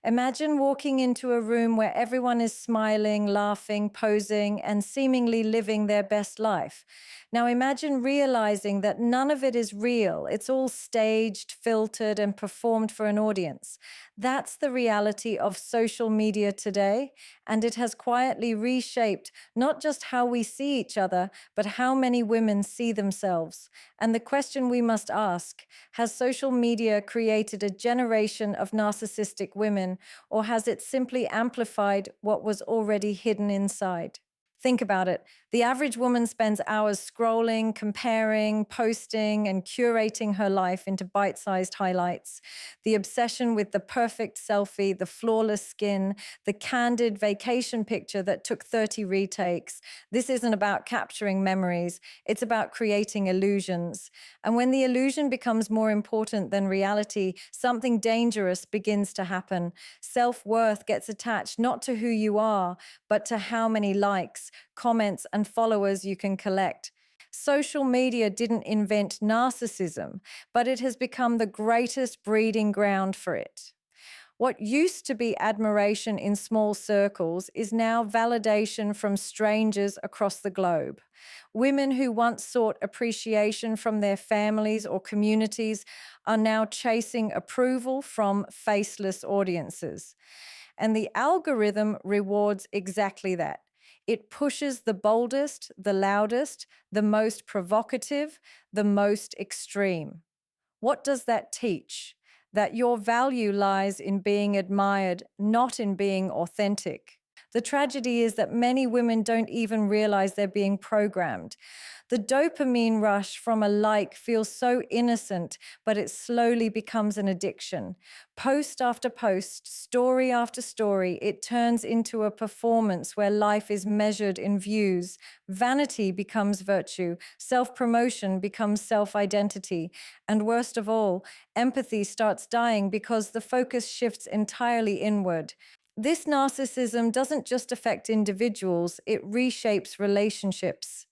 Imagine walking into a room where everyone is smiling, laughing, posing, and seemingly living their best life. Now imagine realizing that none of it is real. It's all staged, filtered, and performed for an audience. That's the reality of social media today, and it has quietly reshaped not just how we see each other, but how many women see themselves. And the question we must ask, has social media created a generation of narcissistic women, or has it simply amplified what was already hidden inside? Think about it. The average woman spends hours scrolling, comparing, posting, and curating her life into bite-sized highlights. The obsession with the perfect selfie, the flawless skin, the candid vacation picture that took 30 retakes. This isn't about capturing memories. It's about creating illusions. And when the illusion becomes more important than reality, something dangerous begins to happen. Self-worth gets attached not to who you are, but to how many likes, comments, and followers you can collect. Social media didn't invent narcissism, but it has become the greatest breeding ground for it. What used to be admiration in small circles is now validation from strangers across the globe. Women who once sought appreciation from their families or communities are now chasing approval from faceless audiences. And the algorithm rewards exactly that. It pushes the boldest, the loudest, the most provocative, the most extreme. What does that teach? That your value lies in being admired, not in being authentic. The tragedy is that many women don't even realize they're being programmed. The dopamine rush from a like feels so innocent, but it slowly becomes an addiction. Post after post, story after story, it turns into a performance where life is measured in views. Vanity becomes virtue, self-promotion becomes self-identity, and worst of all, empathy starts dying because the focus shifts entirely inward. This narcissism doesn't just affect individuals, it reshapes relationships.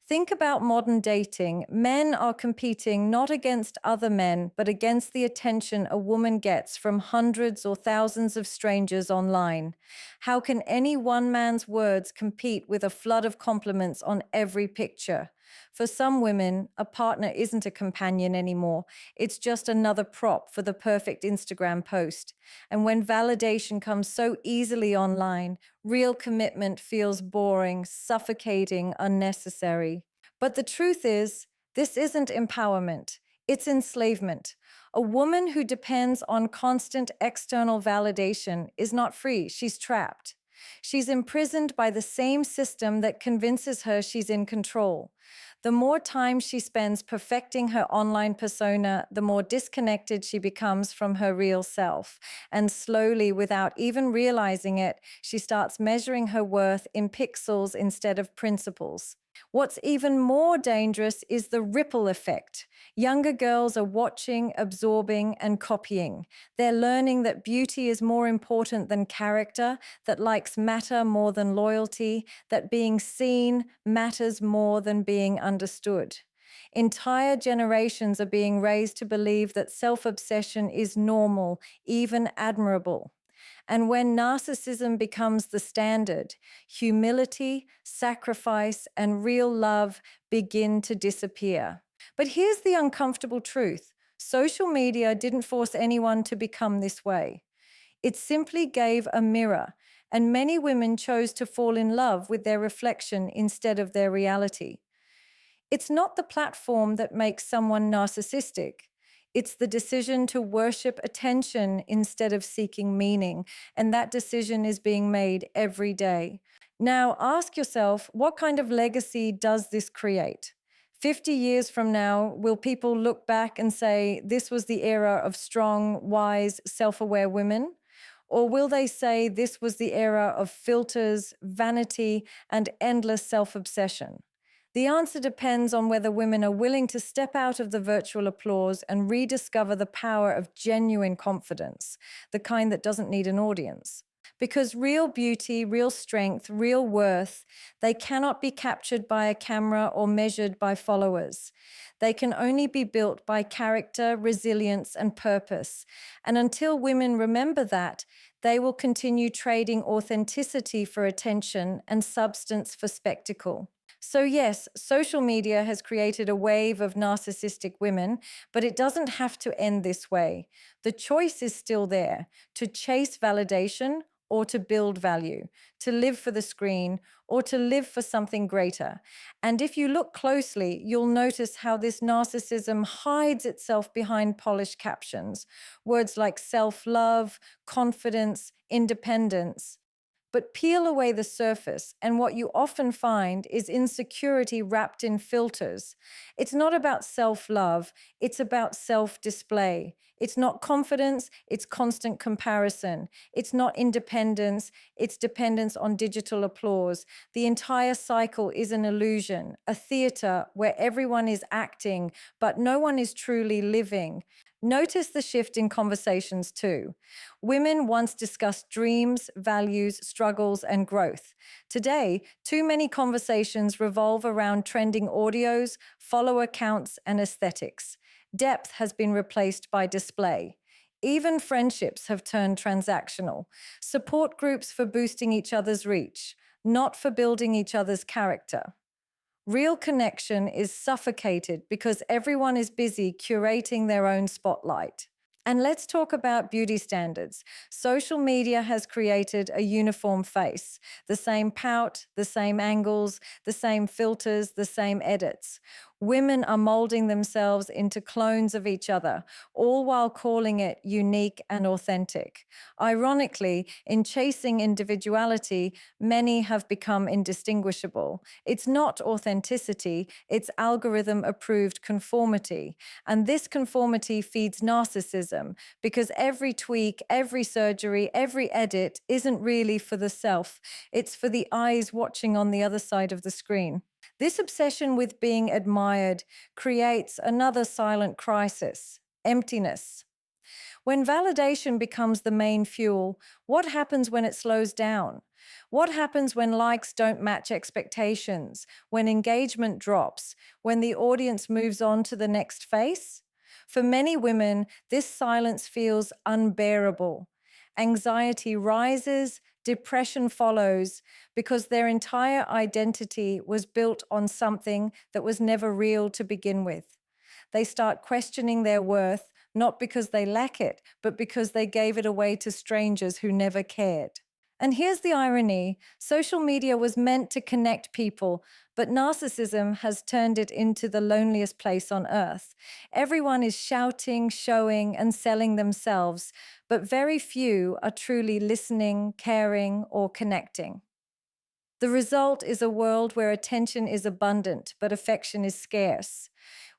Think about modern dating. Men are competing not against other men, but against the attention a woman gets from hundreds or thousands of strangers online. How can any one man's words compete with a flood of compliments on every picture? For some women, a partner isn't a companion anymore. It's just another prop for the perfect Instagram post. And when validation comes so easily online, real commitment feels boring, suffocating, unnecessary. But the truth is, this isn't empowerment. It's enslavement. A woman who depends on constant external validation is not free. She's trapped. She's imprisoned by the same system that convinces her she's in control. The more time she spends perfecting her online persona, the more disconnected she becomes from her real self. And slowly, without even realizing it, she starts measuring her worth in pixels instead of principles. What's even more dangerous is the ripple effect. Younger girls are watching, absorbing, and copying. They're learning that beauty is more important than character, that likes matter more than loyalty, that being seen matters more than being understood. Entire generations are being raised to believe that self-obsession is normal, even admirable. And when narcissism becomes the standard, humility, sacrifice, and real love begin to disappear. But here's the uncomfortable truth. Social media didn't force anyone to become this way. It simply gave a mirror, and many women chose to fall in love with their reflection instead of their reality. It's not the platform that makes someone narcissistic. It's the decision to worship attention instead of seeking meaning, and that decision is being made every day. Now, ask yourself, what kind of legacy does this create? 50 years from now, will people look back and say, this was the era of strong, wise, self-aware women? Or will they say this was the era of filters, vanity, and endless self-obsession? The answer depends on whether women are willing to step out of the virtual applause and rediscover the power of genuine confidence, the kind that doesn't need an audience. Because real beauty, real strength, real worth, they cannot be captured by a camera or measured by followers. They can only be built by character, resilience, and purpose. And until women remember that, They will continue trading authenticity for attention and substance for spectacle. So, yes, social media has created a wave of narcissistic women, but it doesn't have to end this way. The choice is still there to chase validation or to build value, to live for the screen or to live for something greater. And if you look closely, you'll notice how this narcissism hides itself behind polished captions. Words like self love, confidence, independence. But peel away the surface, and what you often find is insecurity wrapped in filters. It's not about self love, it's about self display. It's not confidence, it's constant comparison. It's not independence, it's dependence on digital applause. The entire cycle is an illusion, a theater where everyone is acting, but no one is truly living. Notice the shift in conversations too. Women once discussed dreams, values, struggles, and growth. Today, too many conversations revolve around trending audios, follower counts, and aesthetics. Depth has been replaced by display. Even friendships have turned transactional. Support groups for boosting each other's reach, not for building each other's character. Real connection is suffocated because everyone is busy curating their own spotlight. And let's talk about beauty standards. Social media has created a uniform face, the same pout, the same angles, the same filters, the same edits. Women are molding themselves into clones of each other, all while calling it unique and authentic. Ironically, in chasing individuality, many have become indistinguishable. It's not authenticity, it's algorithm approved conformity. And this conformity feeds narcissism because every tweak, every surgery, every edit isn't really for the self, it's for the eyes watching on the other side of the screen. This obsession with being admired creates another silent crisis: emptiness. When validation becomes the main fuel, what happens when it slows down? What happens when likes don't match expectations, when engagement drops, when the audience moves on to the next face? For many women, this silence feels unbearable. Anxiety rises, depression follows, because their entire identity was built on something that was never real to begin with. They start questioning their worth, not because they lack it, but because they gave it away to strangers who never cared. And here's the irony: social media was meant to connect people, but narcissism has turned it into the loneliest place on earth. Everyone is shouting, showing, and selling themselves, but very few are truly listening, caring, or connecting. The result is a world where attention is abundant, but affection is scarce.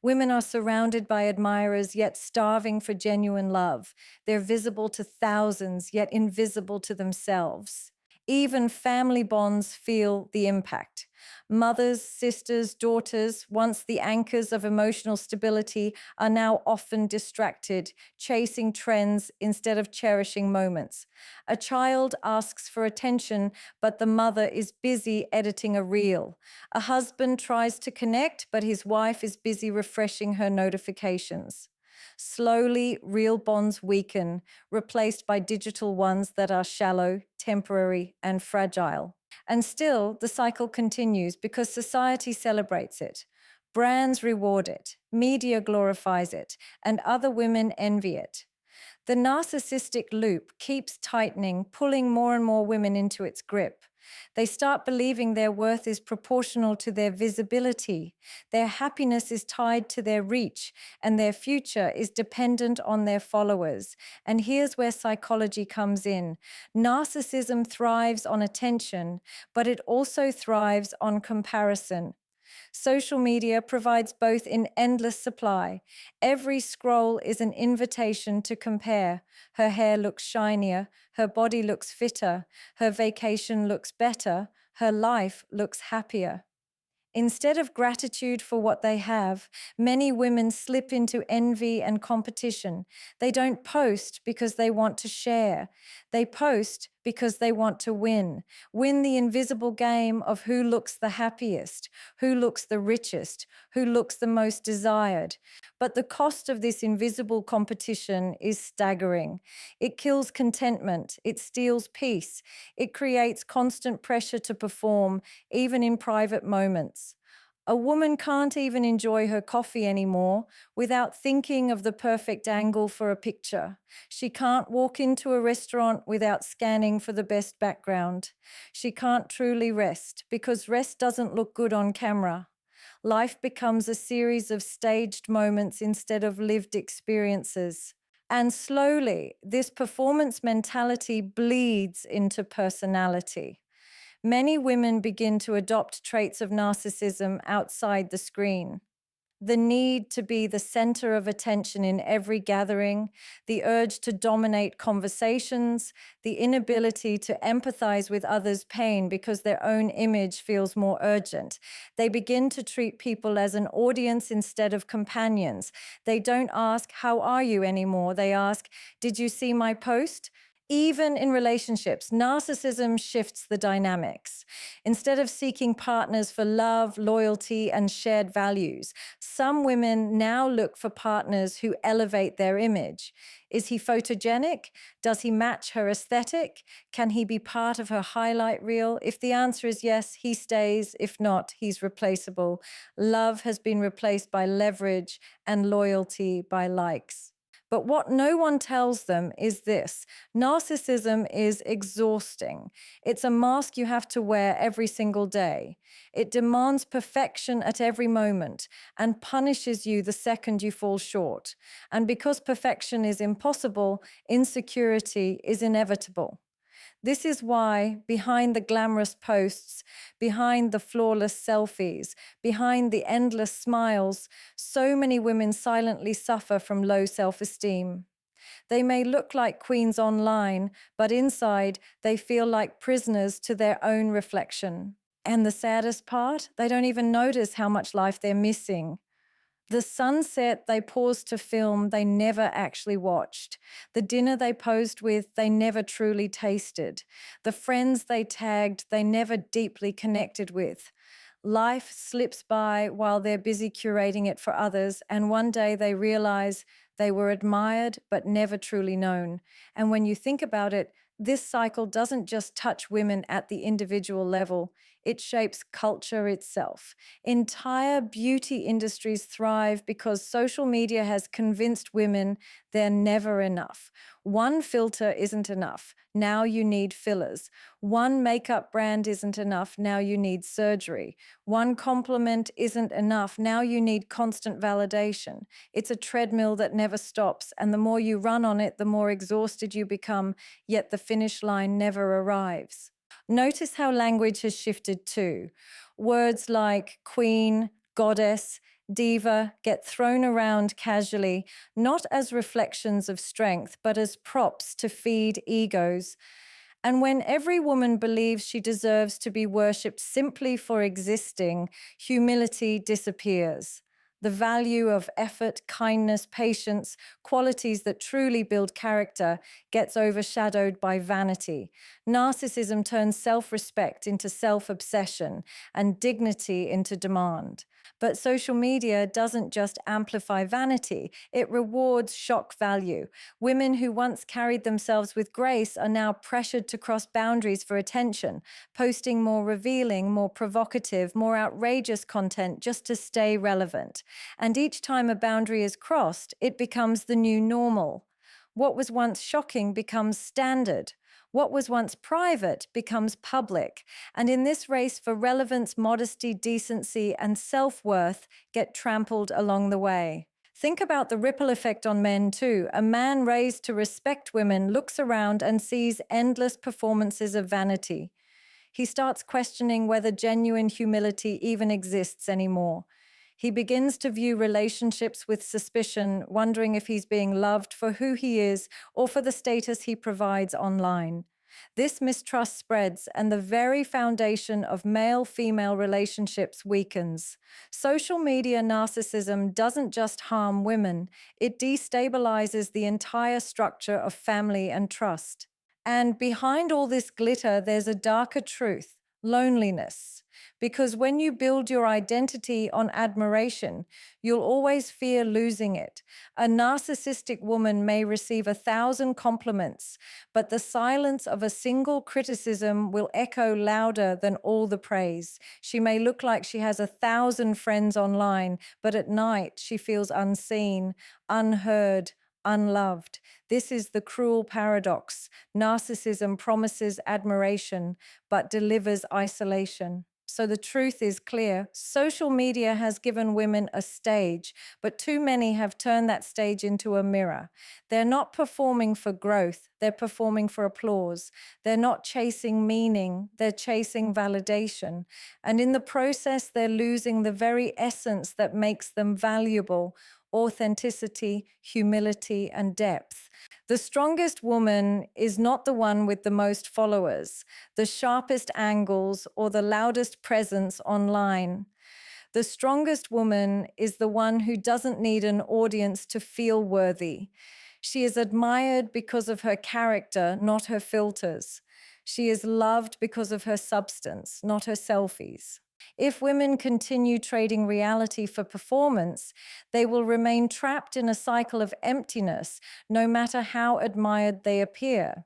Women are surrounded by admirers, yet starving for genuine love. They're visible to thousands, yet invisible to themselves. Even family bonds feel the impact. Mothers, sisters, daughters, once the anchors of emotional stability, are now often distracted, chasing trends instead of cherishing moments. A child asks for attention, but the mother is busy editing a reel. A husband tries to connect, but his wife is busy refreshing her notifications. Slowly, real bonds weaken, replaced by digital ones that are shallow, temporary, and fragile. And still, the cycle continues because society celebrates it. Brands reward it, media glorifies it, and other women envy it. The narcissistic loop keeps tightening, pulling more and more women into its grip. They start believing their worth is proportional to their visibility. Their happiness is tied to their reach, and their future is dependent on their followers. And here's where psychology comes in. Narcissism thrives on attention, but it also thrives on comparison. Social media provides both in endless supply. Every scroll is an invitation to compare. Her hair looks shinier, her body looks fitter, her vacation looks better, her life looks happier. Instead of gratitude for what they have, many women slip into envy and competition. They don't post because they want to share. They post because they want to win the invisible game of who looks the happiest, who looks the richest, who looks the most desired. But the cost of this invisible competition is staggering. It kills contentment, it steals peace, it creates constant pressure to perform, even in private moments. A woman can't even enjoy her coffee anymore without thinking of the perfect angle for a picture. She can't walk into a restaurant without scanning for the best background. She can't truly rest because rest doesn't look good on camera. Life becomes a series of staged moments instead of lived experiences. And slowly, this performance mentality bleeds into personality. Many women begin to adopt traits of narcissism outside the screen. The need to be the center of attention in every gathering, the urge to dominate conversations, the inability to empathize with others' pain because their own image feels more urgent. They begin to treat people as an audience instead of companions. They don't ask, "How are you?" anymore. They ask, "Did you see my post?" Even in relationships, narcissism shifts the dynamics. Instead of seeking partners for love, loyalty, and shared values, some women now look for partners who elevate their image. Is he photogenic? Does he match her aesthetic? Can he be part of her highlight reel? If the answer is yes, he stays. If not, he's replaceable. Love has been replaced by leverage and loyalty by likes. But what no one tells them is this: narcissism is exhausting. It's a mask you have to wear every single day. It demands perfection at every moment and punishes you the second you fall short. And because perfection is impossible, insecurity is inevitable. This is why, behind the glamorous posts, behind the flawless selfies, behind the endless smiles, so many women silently suffer from low self-esteem. They may look like queens online, but inside they feel like prisoners to their own reflection. And the saddest part, they don't even notice how much life they're missing. The sunset they paused to film, they never actually watched. The dinner they posed with, they never truly tasted. The friends they tagged, they never deeply connected with. Life slips by while they're busy curating it for others, and one day they realize they were admired but never truly known. And when you think about it, this cycle doesn't just touch women at the individual level, it shapes culture itself. Entire beauty industries thrive because social media has convinced women they're never enough. One filter isn't enough. Now you need fillers. One makeup brand isn't enough. Now you need surgery. One compliment isn't enough. Now you need constant validation. It's a treadmill that never stops, and the more you run on it, the more exhausted you become, yet the finish line never arrives. Notice how language has shifted too. Words like queen, goddess, diva get thrown around casually, not as reflections of strength, but as props to feed egos. And when every woman believes she deserves to be worshipped simply for existing, humility disappears. The value of effort, kindness, patience, qualities that truly build character, gets overshadowed by vanity. Narcissism turns self-respect into self-obsession and dignity into demand. But social media doesn't just amplify vanity, it rewards shock value. Women who once carried themselves with grace are now pressured to cross boundaries for attention, posting more revealing, more provocative, more outrageous content just to stay relevant. And each time a boundary is crossed, it becomes the new normal. What was once shocking becomes standard. What was once private becomes public. And in this race for relevance, modesty, decency, and self-worth get trampled along the way. Think about the ripple effect on men too. A man raised to respect women looks around and sees endless performances of vanity. He starts questioning whether genuine humility even exists anymore. He begins to view relationships with suspicion, wondering if he's being loved for who he is or for the status he provides online. This mistrust spreads, and the very foundation of male-female relationships weakens. Social media narcissism doesn't just harm women, it destabilizes the entire structure of family and trust. And behind all this glitter, there's a darker truth: loneliness. Because when you build your identity on admiration, you'll always fear losing it. A narcissistic woman may receive 1,000 compliments, but the silence of a single criticism will echo louder than all the praise. She may look like she has 1,000 friends online, but at night she feels unseen, unheard, unloved. This is the cruel paradox. Narcissism promises admiration, but delivers isolation. So the truth is clear. Social media has given women a stage, but too many have turned that stage into a mirror. They're not performing for growth, they're performing for applause. They're not chasing meaning, they're chasing validation. And in the process, they're losing the very essence that makes them valuable: authenticity, humility, and depth. The strongest woman is not the one with the most followers, the sharpest angles, or the loudest presence online. The strongest woman is the one who doesn't need an audience to feel worthy. She is admired because of her character, not her filters. She is loved because of her substance, not her selfies. If women continue trading reality for performance, they will remain trapped in a cycle of emptiness, no matter how admired they appear.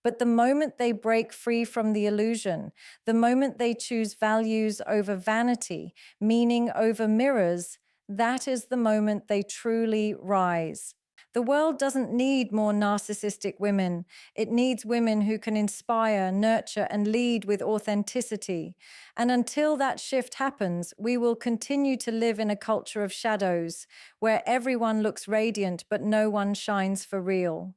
But the moment they break free from the illusion, the moment they choose values over vanity, meaning over mirrors, that is the moment they truly rise. The world doesn't need more narcissistic women. It needs women who can inspire, nurture, and lead with authenticity. And until that shift happens, we will continue to live in a culture of shadows, where everyone looks radiant but no one shines for real.